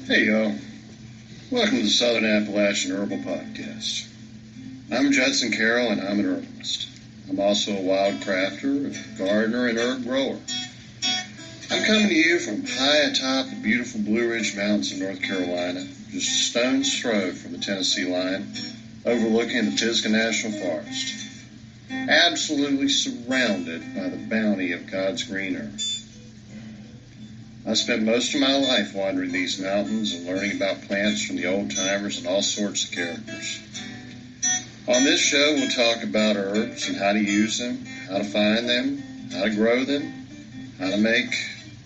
Hey y'all, welcome to the Southern Appalachian Herbal Podcast. I'm Judson Carroll and I'm an herbalist. I'm also a wild crafter, a gardener, and herb grower. I'm coming to you from high atop the beautiful Blue Ridge Mountains of North Carolina, just a stone's throw from the Tennessee line, overlooking the Pisgah National Forest. Absolutely surrounded by the bounty of God's green earth. I spent most of my life wandering these mountains and learning about plants from the old timers and all sorts of characters. On this show, we'll talk about herbs and how to use them, how to find them, how to grow them, how to make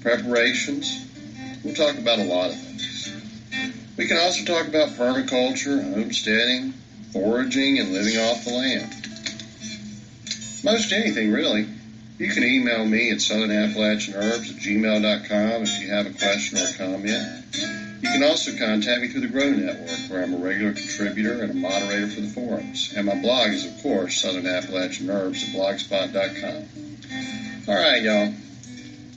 preparations. We'll talk about a lot of things. We can also talk about permaculture, homesteading, foraging, and living off the land. Most anything, really. You can email me at southernappalachianherbs@gmail.com if you have a question or a comment. You can also contact me through the Grow Network, where I'm a regular contributor and a moderator for the forums. And my blog is, of course, southernappalachianherbs@blogspot.com. All right, y'all. I'm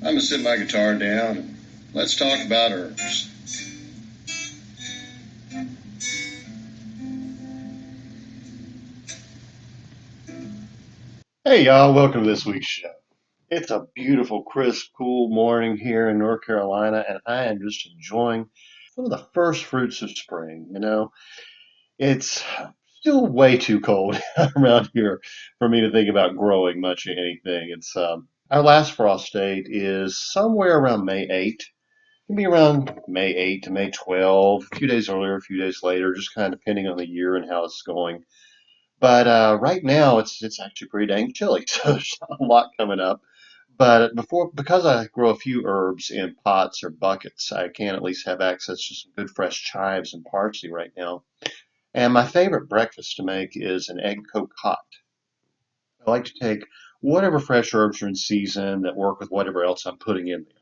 going to sit my guitar down and let's talk about herbs. Hey y'all, welcome to this week's show. It's a beautiful, crisp, cool morning here in North Carolina, and I am just enjoying some of the first fruits of spring. It's still way too cold around here for me to think about growing much of anything. It's Our last frost date is somewhere around May 8th. It can be around May 8th to May 12th, a few days earlier, a few days later, just kind of depending on the year and how it's going. But right now, it's actually pretty dang chilly, so there's not a lot coming up. But because I grow a few herbs in pots or buckets, I can at least have access to some good fresh chives and parsley right now. And my favorite breakfast to make is an egg cocotte. I like to take whatever fresh herbs are in season that work with whatever else I'm putting in there.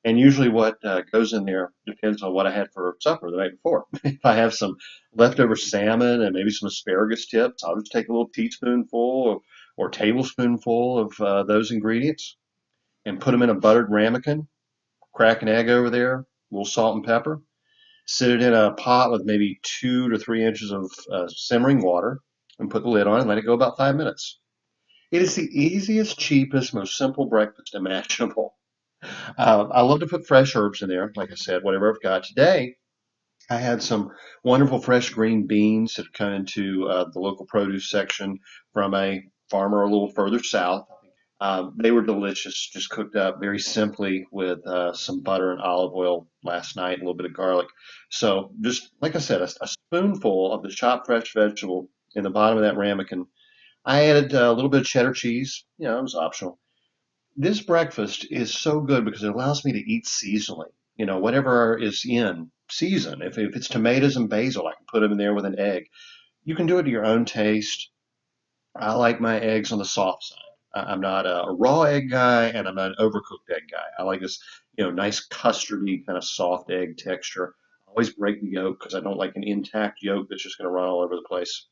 And usually what goes in there depends on what I had for supper the night before. If I have some leftover salmon and maybe some asparagus tips, I'll just take a little teaspoonful or tablespoonful of those ingredients and put them in a buttered ramekin, crack an egg over there, a little salt and pepper, sit it in a pot with maybe 2 to 3 inches of simmering water, and put the lid on and let it go about 5 minutes. It is the easiest, cheapest, most simple breakfast imaginable. I love to put fresh herbs in there, like I said, whatever I've got. Today, I had some wonderful fresh green beans that have come into the local produce section from a farmer a little further south. They were delicious, just cooked up very simply with some butter and olive oil last night, a little bit of garlic. So, just like I said, a spoonful of the chopped fresh vegetable in the bottom of that ramekin. I added a little bit of cheddar cheese. It was optional. This breakfast is so good because it allows me to eat seasonally. Whatever is in season. If it's tomatoes and basil, I can put them in there with an egg. You can do it to your own taste. I like my eggs on the soft side. I'm not a raw egg guy, and I'm not an overcooked egg guy. I like this, nice custardy kind of soft egg texture. I always break the yolk because I don't like an intact yolk that's just going to run all over the place.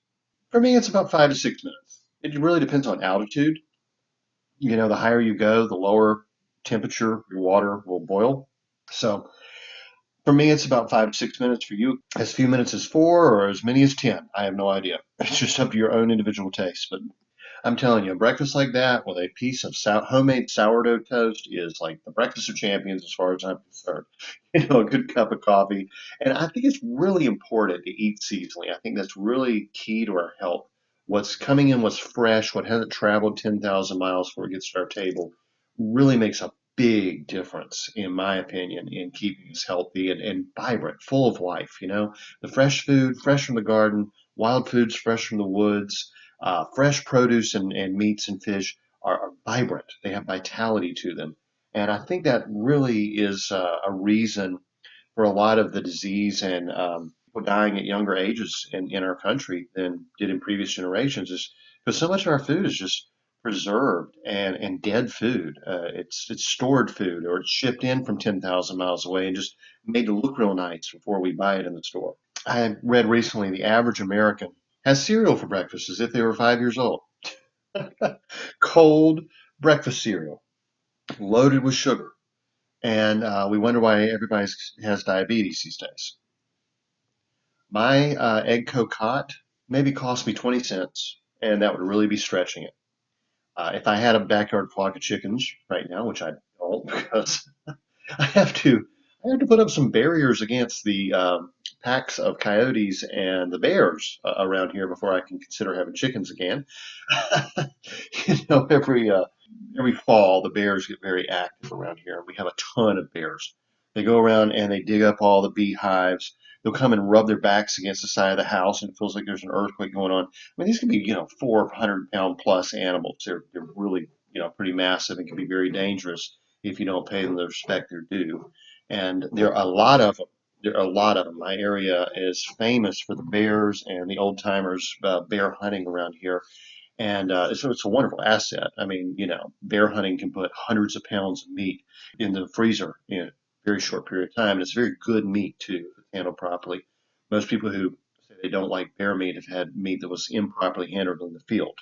For me, it's about 5 to 6 minutes. It really depends on altitude. The higher you go, the lower temperature your water will boil. So for me, it's about 5 to 6 minutes. For you, as few minutes as 4 or as many as 10. I have no idea. It's just up to your own individual taste. But I'm telling you, a breakfast like that with a piece of homemade sourdough toast is like the breakfast of champions as far as I'm concerned. A good cup of coffee. And I think it's really important to eat seasonally. I think that's really key to our health. What's coming in, what's fresh, what hasn't traveled 10,000 miles before it gets to our table really makes a big difference, in my opinion, in keeping us healthy and vibrant, full of life. The fresh food, fresh from the garden, wild foods, fresh from the woods, fresh produce and meats and fish are vibrant. They have vitality to them. And I think that really is a reason for a lot of the disease and people dying at younger ages in our country than did in previous generations is because so much of our food is just preserved and dead food. It's stored food or it's shipped in from 10,000 miles away and just made to look real nice before we buy it in the store. I read recently the average American has cereal for breakfast as if they were 5 years old. Cold breakfast cereal, loaded with sugar. and we wonder why everybody has diabetes these days. My egg cocotte maybe cost me 20 cents, and that would really be stretching it. If I had a backyard flock of chickens right now, which I don't because I have to I have to put up some barriers against the packs of coyotes and the bears around here before I can consider having chickens again. Every fall the bears get very active around here. We have a ton of bears. They go around and they dig up all the beehives. They'll come and rub their backs against the side of the house, and it feels like there's an earthquake going on. I mean, these can be 400-pound plus animals. They're really pretty massive and can be very dangerous if you don't pay them the respect they're due. And there are a lot of them. There are a lot of them. My area is famous for the bears and the old timers bear hunting around here. And so it's a wonderful asset. I mean, bear hunting can put hundreds of pounds of meat in the freezer in a very short period of time. And it's very good meat, too, if it's handled properly. Most people who say they don't like bear meat have had meat that was improperly handled in the field.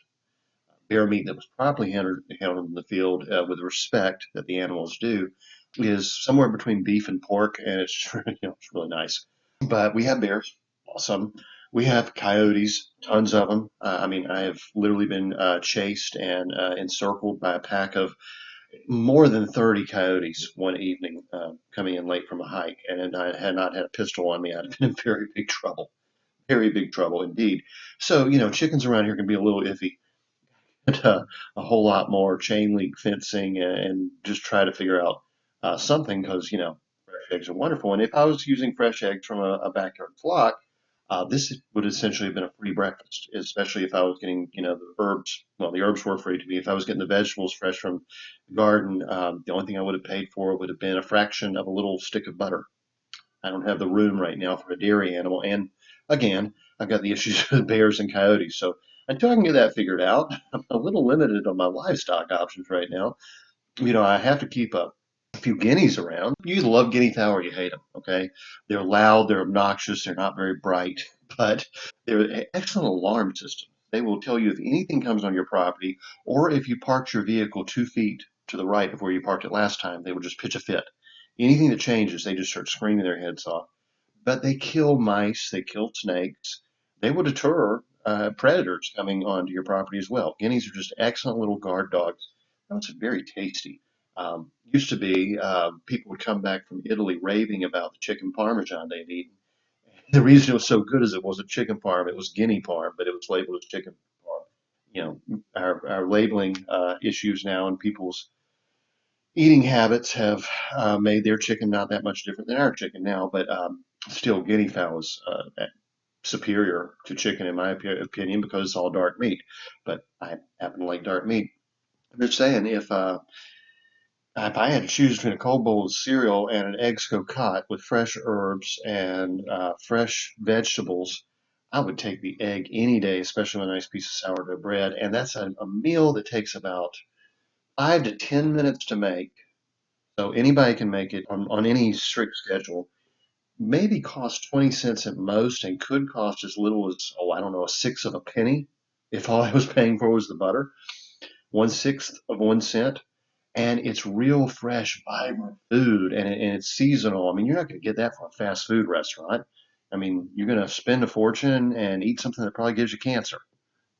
Bear meat that was properly handled in the field with respect that the animals do is somewhere between beef and pork, and it's it's really nice. But we have bears, awesome. We have coyotes, tons of them. I mean, I have literally been chased and encircled by a pack of more than 30 coyotes one evening coming in late from a hike, and I had not had a pistol on me. I'd have been in very big trouble indeed. So, chickens around here can be a little iffy. A whole lot more chain link fencing and just try to figure out something because, fresh eggs are wonderful. And if I was using fresh eggs from a backyard flock, this would essentially have been a free breakfast, especially if I was getting, the herbs. Well, the herbs were free to me. If I was getting the vegetables fresh from the garden, the only thing I would have paid for would have been a fraction of a little stick of butter. I don't have the room right now for a dairy animal. And again, I've got the issues with bears and coyotes. So until I can get that figured out, I'm a little limited on my livestock options right now. I have to keep a few guineas around. You either love guinea fowl or you hate them, okay? They're loud, they're obnoxious, they're not very bright, but they're an excellent alarm system. They will tell you if anything comes on your property or if you parked your vehicle 2 feet to the right of where you parked it last time, they will just pitch a fit. Anything that changes, they just start screaming their heads off. But they kill mice, they kill snakes. They will deter predators coming onto your property as well. Guineas are just excellent little guard dogs. That's very tasty. Used to be people would come back from Italy raving about the chicken parmesan they'd eaten. The reason it was so good is it wasn't chicken parm, it was guinea parm, but it was labeled as chicken parm. Our labeling issues now and people's eating habits have made their chicken not that much different than our chicken now, but still guinea fowl is superior to chicken in my opinion because it's all dark meat. But I happen to like dark meat. I'm just saying if I had to choose between a cold bowl of cereal and an eggs cocotte with fresh herbs and fresh vegetables, I would take the egg any day, especially with a nice piece of sourdough bread. And that's a meal that takes about 5 to 10 minutes to make. So anybody can make it on any strict schedule. Maybe cost 20 cents at most and could cost as little as, oh, I don't know, a sixth of a penny if all I was paying for was the butter. 1/6 of 1 cent. And it's real fresh, vibrant food and it's seasonal. I mean, you're not going to get that from a fast food restaurant. I mean, you're going to spend a fortune and eat something that probably gives you cancer.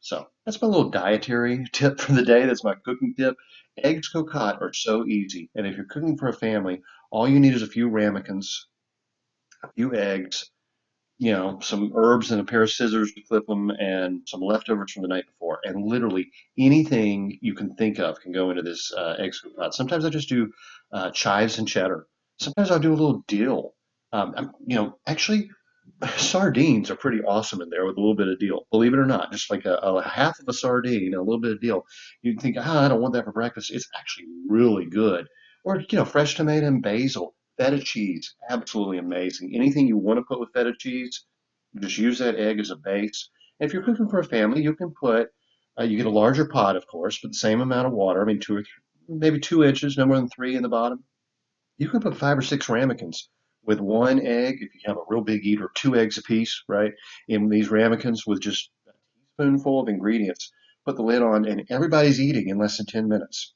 So that's my little dietary tip for the day. That's my cooking tip. Eggs cocotte are so easy. And if you're cooking for a family, all you need is a few ramekins, a few eggs, some herbs and a pair of scissors to clip them, and some leftovers from the night before. And literally anything you can think of can go into this egg scoop pot. Sometimes I just do chives and cheddar. Sometimes I'll do a little dill. Actually, sardines are pretty awesome in there with a little bit of dill. Believe it or not, just like a half of a sardine, a little bit of dill. You'd think, I don't want that for breakfast. It's actually really good. Or, fresh tomato and basil, feta cheese, absolutely amazing. Anything you want to put with feta cheese, just use that egg as a base. And if you're cooking for a family, you can you get a larger pot, of course, but the same amount of water. I mean, 2 or 3, maybe 2 inches, no more than 3 in the bottom. You can put 5 or 6 ramekins with one egg, if you have a real big eater, 2 eggs apiece, right? In these ramekins with just a teaspoonful of ingredients. Put the lid on, and everybody's eating in less than 10 minutes.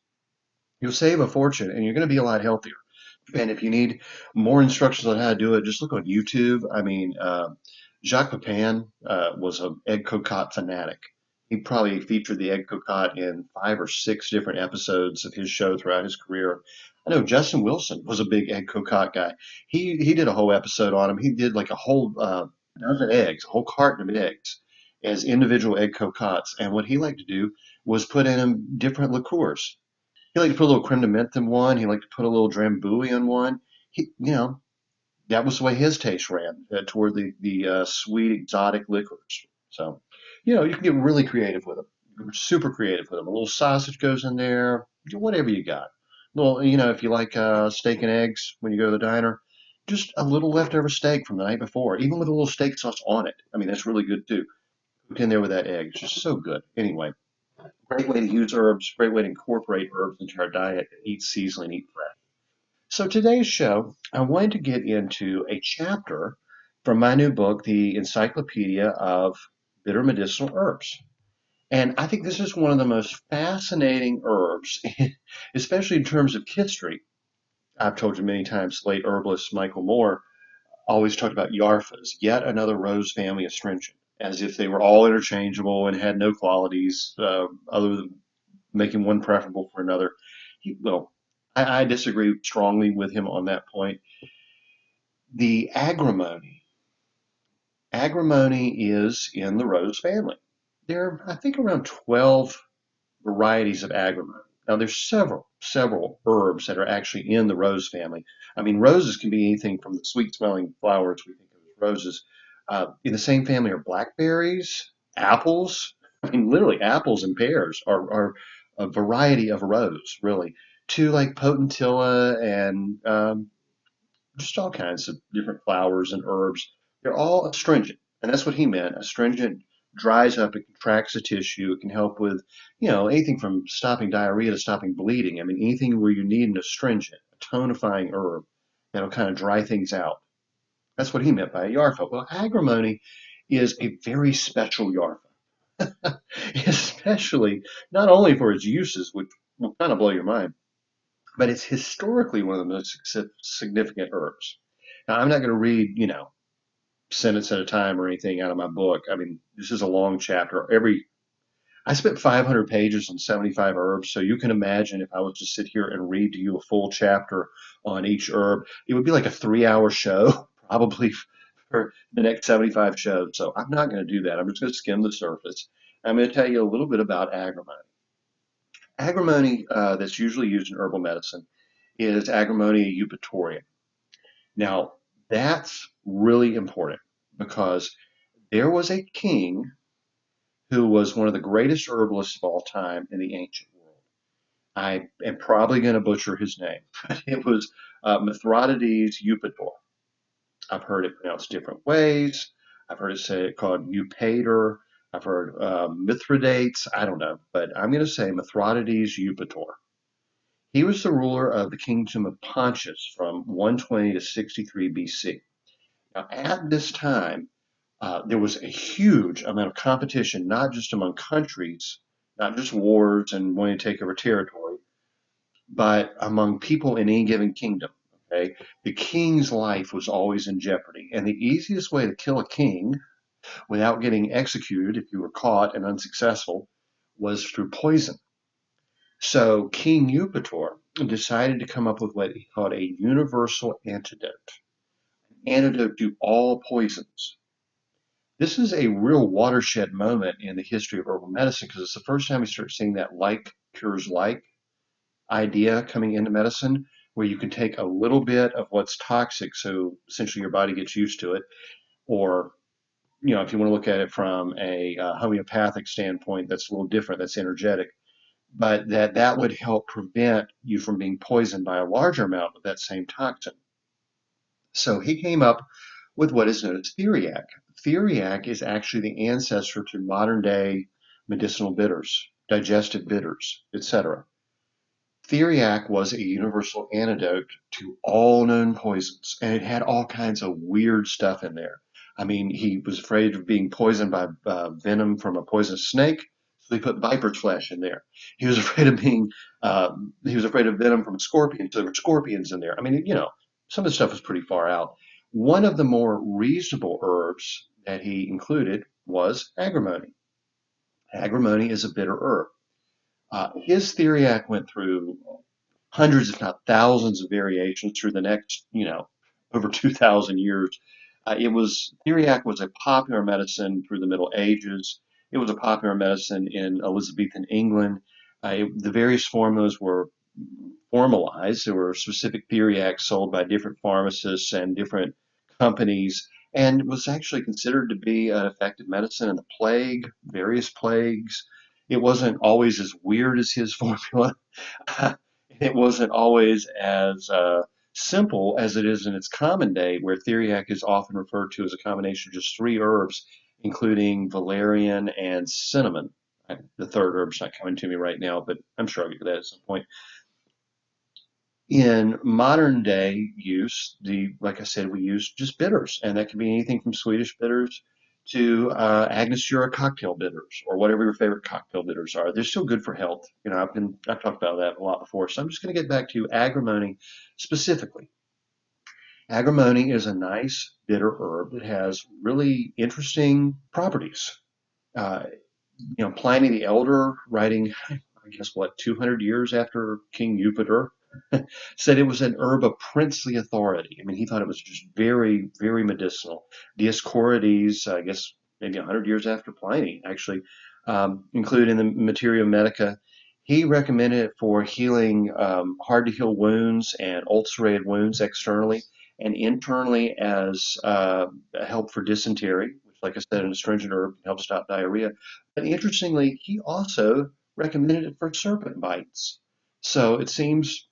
You'll save a fortune, and you're going to be a lot healthier. And if you need more instructions on how to do it, just look on YouTube. I mean, Jacques Pepin was an egg cocotte fanatic. He probably featured the egg cocotte in 5 or 6 different episodes of his show throughout his career. I know Justin Wilson was a big egg cocotte guy. He did a whole episode on him. He did like a whole dozen eggs, a whole carton of eggs as individual egg cocottes. And what he liked to do was put in them different liqueurs. He liked to put a little creme de menthe in one. He liked to put a little drambuie in one. That was the way his taste ran toward the sweet exotic liquors. So, you can get really creative with them, super creative with them. A little sausage goes in there, whatever you got. Little, if you like steak and eggs when you go to the diner, just a little leftover steak from the night before, even with a little steak sauce on it. I mean, that's really good too. Cooked in there with that egg, it's just so good. Anyway, great way to use herbs, great way to incorporate herbs into our diet, eat seasonally, and eat fresh. So today's show, I wanted to get into a chapter from my new book, The Encyclopedia of Bitter Medicinal Herbs. And I think this is one of the most fascinating herbs, especially in terms of history. I've told you many times, late herbalist Michael Moore always talked about yarfas, yet another rose family astringent, as if they were all interchangeable and had no qualities other than making one preferable for another. Well, I disagree strongly with him on that point. The agrimony is in the rose family. There are, I think, around 12 varieties of agrimony. Now, there's several herbs that are actually in the rose family. I mean, roses can be anything from the sweet-smelling flowers we think of as roses. In the same family are blackberries, apples. I mean, literally, apples and pears are a variety of rose, really. To like potentilla and just all kinds of different flowers and herbs. They're all astringent, and that's what he meant. Astringent dries up, it contracts the tissue. It can help with, anything from stopping diarrhea to stopping bleeding. I mean, anything where you need an astringent, a tonifying herb that'll kind of dry things out. That's what he meant by a yarfa. Well, agrimony is a very special yarfa, especially not only for its uses, which will kind of blow your mind, but it's historically one of the most significant herbs. Now, I'm not going to read, sentence at a time or anything out of my book. I mean, this is a long chapter. I spent 500 pages on 75 herbs, so you can imagine if I was to sit here and read to you a full chapter on each herb, it would be like a 3-hour show, probably for the next 75 shows. So I'm not going to do that. I'm just going to skim the surface. I'm going to tell you a little bit about agrimony. Agrimony that's usually used in herbal medicine is Agrimony eupatorium. Now, that's really important because there was a king who was one of the greatest herbalists of all time in the ancient world. I am probably going to butcher his name, but it was Mithridates Eupator. I've heard it pronounced different ways. I've heard it called Eupator. I've heard Mithridates. I don't know, but I'm going to say Mithridates Eupator. He was the ruler of the kingdom of Pontus from 120 to 63 BC. Now, at this time, there was a huge amount of competition, not just among countries, not just wars and wanting to take over territory, but among people in any given kingdom. Okay, the king's life was always in jeopardy, and the easiest way to kill a king without getting executed, if you were caught and unsuccessful, was through poison. So King Eupator decided to come up with what he called a universal antidote to all poisons. This is a real watershed moment in the history of herbal medicine because it's the first time we start seeing that like cures like idea coming into medicine, where you can take a little bit of what's toxic, so essentially your body gets used to it, or if you want to look at it from a homeopathic standpoint, that's a little different, that's energetic, but that would help prevent you from being poisoned by a larger amount of that same toxin. So he came up with what is known as theriac. Theriac is actually the ancestor to modern day medicinal bitters, digestive bitters, etc. Theriac was a universal antidote to all known poisons, and it had all kinds of weird stuff in there. I mean, he was afraid of being poisoned by venom from a poisonous snake, So they put viper's flesh in there. He was afraid of being, he was afraid of venom from scorpions, so there were scorpions in there. I mean, some of the stuff was pretty far out. One of the more reasonable herbs that he included was agrimony. Agrimony is a bitter herb. His Theriac went through hundreds, if not thousands, of variations through the next, over 2,000 years. Theriac was a popular medicine through the Middle Ages. It was a popular medicine in Elizabethan England. The various formulas were formalized. There were specific Theriacs sold by different pharmacists and different companies, and was actually considered to be an effective medicine in the plague, various plagues. It wasn't always as weird as his formula. It wasn't always as simple as it is in its common day, where Theriac is often referred to as a combination of just three herbs, including valerian and cinnamon. The third herb's not coming to me right now, but I'm sure I'll get to that at some point. In modern day use, like I said, we use just bitters, and that can be anything from Swedish bitters to Agnesura cocktail bitters, or whatever your favorite cocktail bitters are. They're still good for health. I've talked about that a lot before, so I'm just going to get back to agrimony specifically. Agrimony is a nice bitter herb that has really interesting properties. Uh, Pliny the Elder, writing, I guess, 200 years after King Jupiter, said it was an herb of princely authority. I mean, he thought it was just very, very medicinal. Dioscorides, I guess maybe 100 years after Pliny, actually, included in the Materia Medica, he recommended it for healing hard to heal wounds and ulcerated wounds externally and internally as a help for dysentery, which, like I said, an astringent herb can help stop diarrhea. But interestingly, he also recommended it for serpent bites. So it seems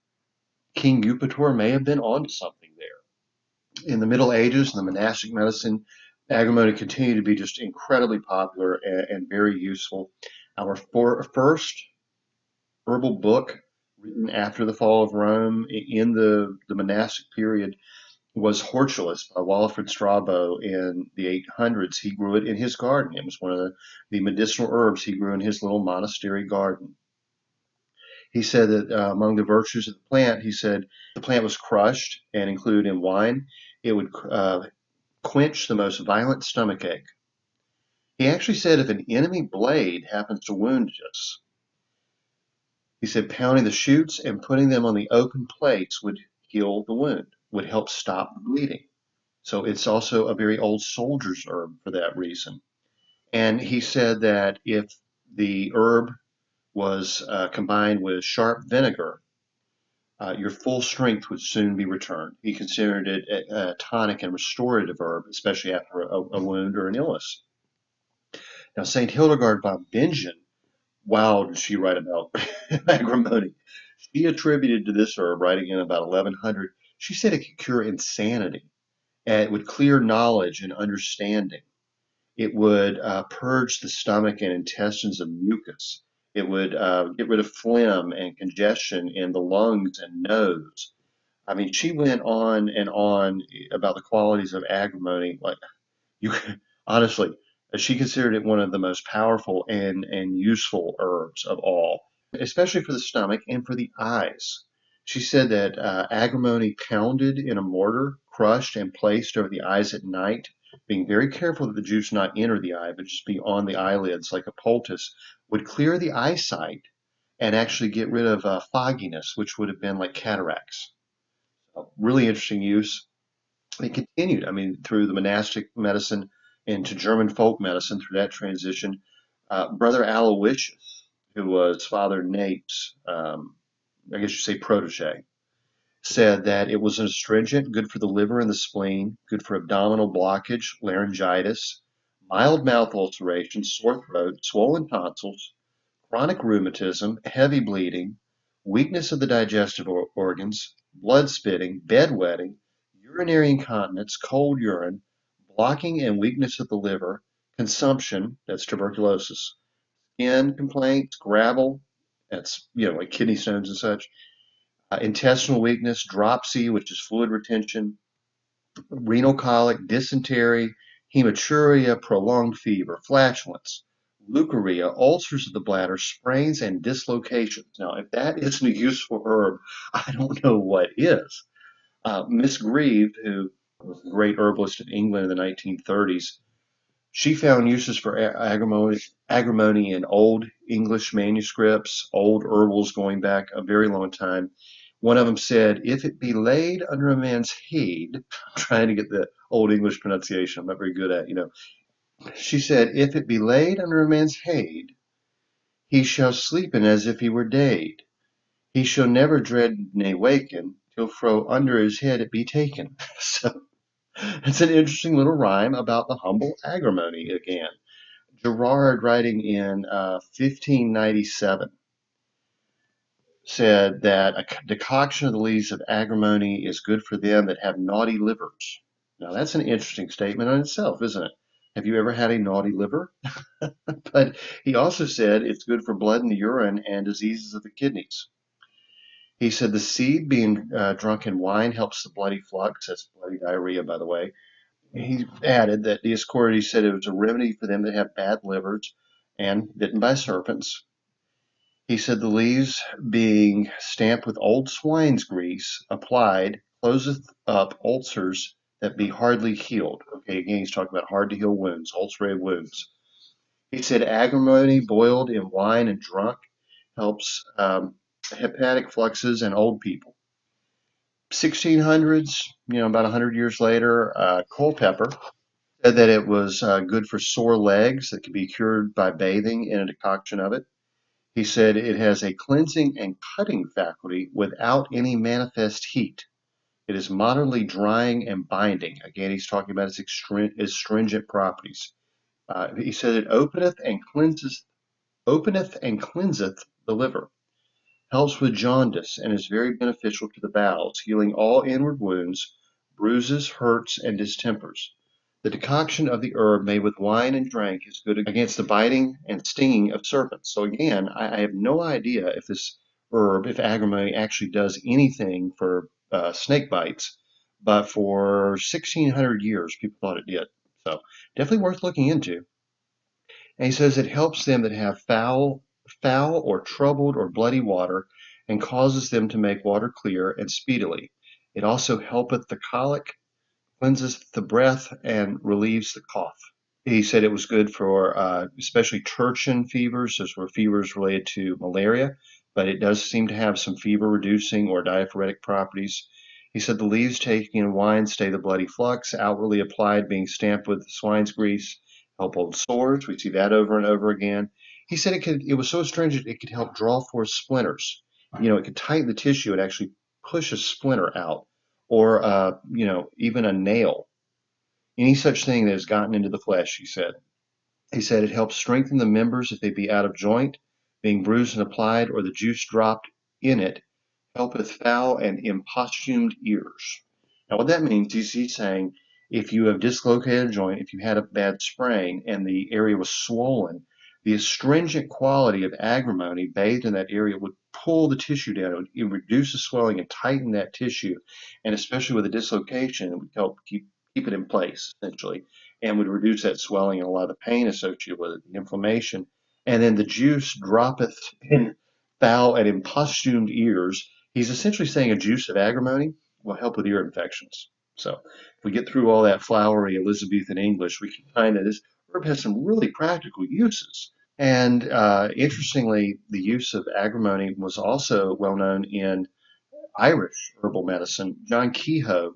King Eupator may have been onto something there. In the Middle Ages, in the monastic medicine, agrimony continued to be just incredibly popular and very useful. Our first herbal book written after the fall of Rome in the monastic period was Hortulus by Walfrid Strabo in the 800s. He grew it in his garden. It was one of the medicinal herbs he grew in his little monastery garden. He said that among the virtues of the plant, he said the plant was crushed and included in wine. It would quench the most violent stomachache. He actually said if an enemy blade happens to wound us, he said pounding the shoots and putting them on the open plates would heal the wound, would help stop the bleeding. So it's also a very old soldier's herb for that reason. And he said that if the herb was combined with sharp vinegar, your full strength would soon be returned. He considered it a tonic and restorative herb, especially after a wound or an illness. Now, St. Hildegard von Bingen, wow, did she write about agrimony? She attributed to this herb, writing in about 1100, she said it could cure insanity, and it would clear knowledge and understanding. It would purge the stomach and intestines of mucus. It would get rid of phlegm and congestion in the lungs and nose. I mean, she went on and on about the qualities of agrimony. Like you, honestly, she considered it one of the most powerful and useful herbs of all, especially for the stomach and for the eyes. She said that agrimony pounded in a mortar, crushed and placed over the eyes at night, being very careful that the juice not enter the eye, but just be on the eyelids like a poultice, would clear the eyesight and actually get rid of fogginess, which would have been like cataracts. Really interesting use. It continued, I mean, through the monastic medicine into German folk medicine, through that transition. Brother Aloysius, who was Father Nape's, I guess you say protege, said that it was an astringent, good for the liver and the spleen, good for abdominal blockage, laryngitis, mild mouth ulceration, sore throat, swollen tonsils, chronic rheumatism, heavy bleeding, weakness of the digestive organs, blood spitting, bedwetting, urinary incontinence, cold urine, blocking and weakness of the liver, consumption, that's tuberculosis, skin complaints, gravel, that's, like kidney stones and such, intestinal weakness, dropsy, which is fluid retention, renal colic, dysentery, hematuria, prolonged fever, flatulence, leukorrhea, ulcers of the bladder, sprains, and dislocations. Now, if that isn't a useful herb, I don't know what is. Miss Grieve, who was a great herbalist in England in the 1930s, she found uses for agrimony in old English manuscripts, old herbals going back a very long time. One of them said, if it be laid under a man's head, I'm trying to get the old English pronunciation, I'm not very good at, She said, if it be laid under a man's head, he shall sleepen as if he were dead. He shall never dread ne waken, till fro under his head it be taken. So it's an interesting little rhyme about the humble agrimony again. Gerard, writing in 1597, said that a decoction of the leaves of agrimony is good for them that have naughty livers. Now, that's an interesting statement in itself, isn't it? Have you ever had a naughty liver? But he also said it's good for blood in the urine and diseases of the kidneys. He said the seed being drunk in wine helps the bloody flux. That's bloody diarrhea, by the way. He added that Dioscorides said it was a remedy for them that have bad livers and bitten by serpents. He said the leaves being stamped with old swine's grease applied closeth up ulcers that be hardly healed. Okay, again, he's talking about hard to heal wounds, ulcerated wounds. He said agrimony boiled in wine and drunk helps hepatic fluxes in old people. 1600s, about 100 years later, Culpeper said that it was good for sore legs that could be cured by bathing in a decoction of it. He said it has a cleansing and cutting faculty without any manifest heat. It is moderately drying and binding. Again, he's talking about its astringent properties. He said it openeth and cleanseth the liver, helps with jaundice, and is very beneficial to the bowels, healing all inward wounds, bruises, hurts, and distempers. The decoction of the herb made with wine and drank is good against the biting and stinging of serpents. So again, I have no idea if this herb, if agrimony actually does anything for snake bites, but for 1600 years, people thought it did. So definitely worth looking into. And he says it helps them that have foul or troubled or bloody water, and causes them to make water clear and speedily. It also helpeth the colic, cleanseth the breath, and relieves the cough. He said it was good for especially tertian fevers. Those were fevers related to malaria, but it does seem to have some fever reducing or diaphoretic properties. He said the leaves taken in wine stay the bloody flux, outwardly applied being stamped with swine's grease, help old sores. We see that over and over again. He said it was so astringent it could help draw forth splinters. It could tighten the tissue and actually push a splinter out, or even a nail, any such thing that has gotten into the flesh, he said. He said it helps strengthen the members if they be out of joint, being bruised and applied, or the juice dropped in it, helpeth foul and imposthumed ears. Now, what that means is he's saying if you have dislocated a joint, if you had a bad sprain and the area was swollen, the astringent quality of agrimony bathed in that area would pull the tissue down. It would reduce the swelling and tighten that tissue. And especially with a dislocation, it would help keep it in place, essentially, and would reduce that swelling and a lot of the pain associated with it, the inflammation. And then the juice droppeth in foul and imposthumed ears. He's essentially saying a juice of agrimony will help with ear infections. So if we get through all that flowery Elizabethan English, we can find that this herb has some really practical uses. And interestingly, the use of agrimony was also well known in Irish herbal medicine. John Kehoe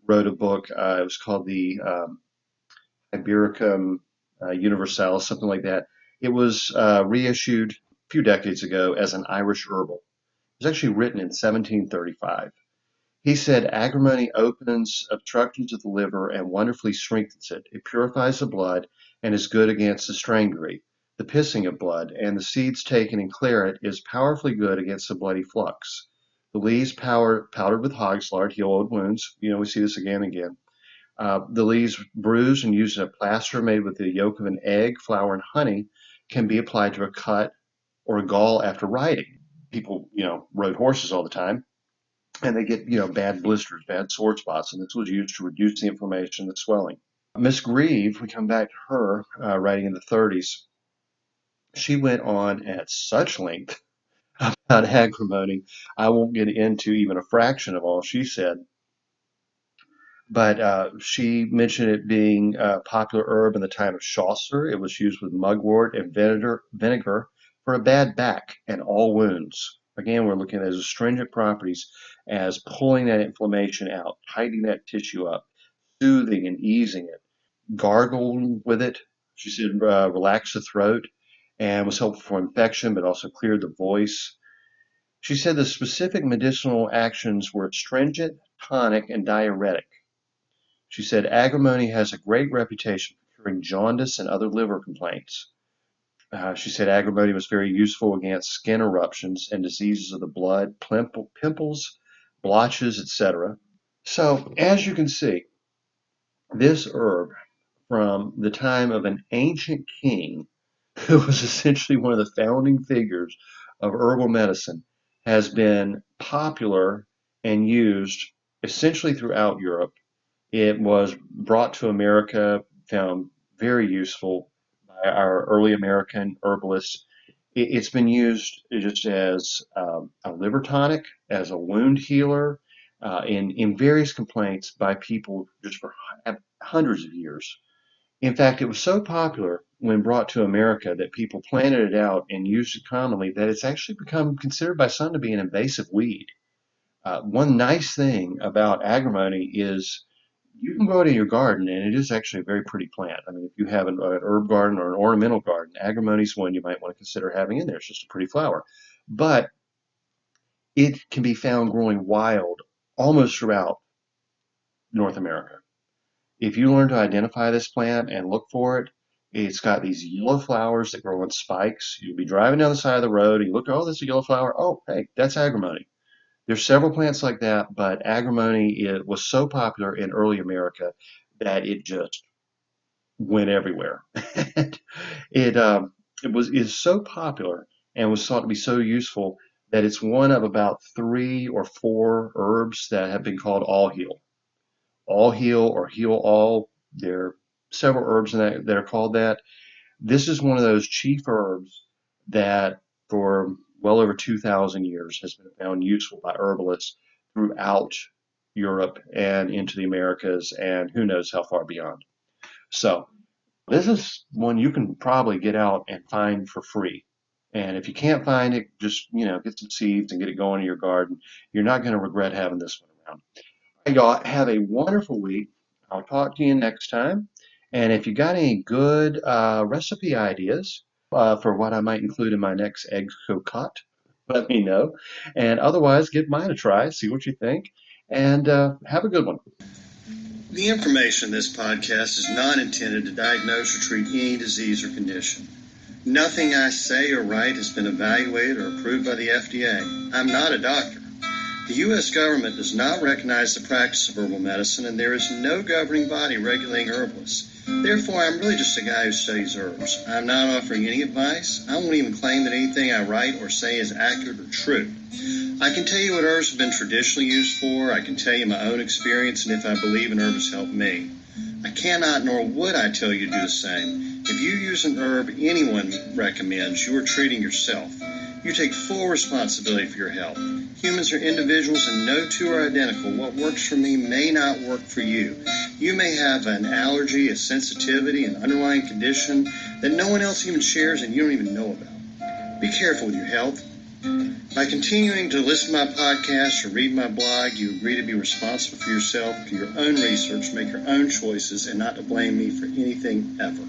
wrote a book. It was called the Ibericum Universalis, something like that. It was reissued a few decades ago as an Irish herbal. It was actually written in 1735. He said agrimony opens obstructions of the liver and wonderfully strengthens it. It purifies the blood and is good against the strangury, the pissing of blood, and the seeds taken in claret is powerfully good against the bloody flux. The leaves powdered with hog's lard heal old wounds. We see this again and again. The leaves bruised and used in a plaster made with the yolk of an egg, flour, and honey can be applied to a cut or a gall after riding. People, rode horses all the time, and they get, bad blisters, bad sore spots, and this was used to reduce the inflammation, the swelling. Miss Grieve, we come back to her, writing in the 30s. She went on at such length about agrimony. I won't get into even a fraction of all she said, but she mentioned it being a popular herb in the time of Chaucer. It was used with mugwort and vinegar for a bad back and all wounds. Again, we're looking at its astringent properties as pulling that inflammation out, tightening that tissue up, soothing and easing it. Gargled with it. She said relaxed the throat and was helpful for infection, but also cleared the voice. She said the specific medicinal actions were astringent, tonic, and diuretic. She said agrimony has a great reputation for curing jaundice and other liver complaints. She said agrimony was very useful against skin eruptions and diseases of the blood, pimples, blotches, etc. So, as you can see, this herb from the time of an ancient king who was essentially one of the founding figures of herbal medicine has been popular and used essentially throughout Europe. It was brought to America, found very useful by our early American herbalists. It's been used just as a liver tonic, as a wound healer, in various complaints by people just for hundreds of years. In fact, it was so popular when brought to America that people planted it out and used it commonly that it's actually become considered by some to be an invasive weed. One nice thing about agrimony is you can grow it in your garden, and it is actually a very pretty plant. I mean, if you have an herb garden or an ornamental garden, agrimony is one you might want to consider having in there. It's just a pretty flower. But it can be found growing wild almost throughout North America. If you learn to identify this plant and look for it, it's got these yellow flowers that grow in spikes. You'll be driving down the side of the road and you look, oh, there's a yellow flower. Oh, hey, that's agrimony. There's several plants like that, but agrimony was so popular in early America that it just went everywhere. It is so popular and was thought to be so useful that it's one of about 3 or 4 herbs that have been called all heal or heal all. There are several herbs in that are called that. This is one of those chief herbs that for well over 2,000 years has been found useful by herbalists throughout Europe and into the Americas and who knows how far beyond. So this is one you can probably get out and find for free. And if you can't find it, just, get some seeds and get it going in your garden. You're not going to regret having this one around. Y'all have a wonderful week. I'll talk to you next time. And if you got any good recipe ideas for what I might include in my next egg cocotte, let me know. And otherwise, give mine a try, see what you think, and have a good one. The information in this podcast is not intended to diagnose or treat any disease or condition. Nothing I say or write has been evaluated or approved by the FDA. I'm not a doctor. The U.S. government does not recognize the practice of herbal medicine, and there is no governing body regulating herbalists. Therefore, I'm really just a guy who studies herbs. I'm not offering any advice. I won't even claim that anything I write or say is accurate or true. I can tell you what herbs have been traditionally used for. I can tell you my own experience and if I believe an herb has helped me. I cannot nor would I tell you to do the same. If you use an herb anyone recommends, you are treating yourself. You take full responsibility for your health. Humans are individuals and no two are identical. What works for me may not work for you. You may have an allergy, a sensitivity, an underlying condition that no one else even shares and you don't even know about. Be careful with your health. By continuing to listen to my podcast or read my blog, you agree to be responsible for yourself, do your own research, make your own choices, and not to blame me for anything ever.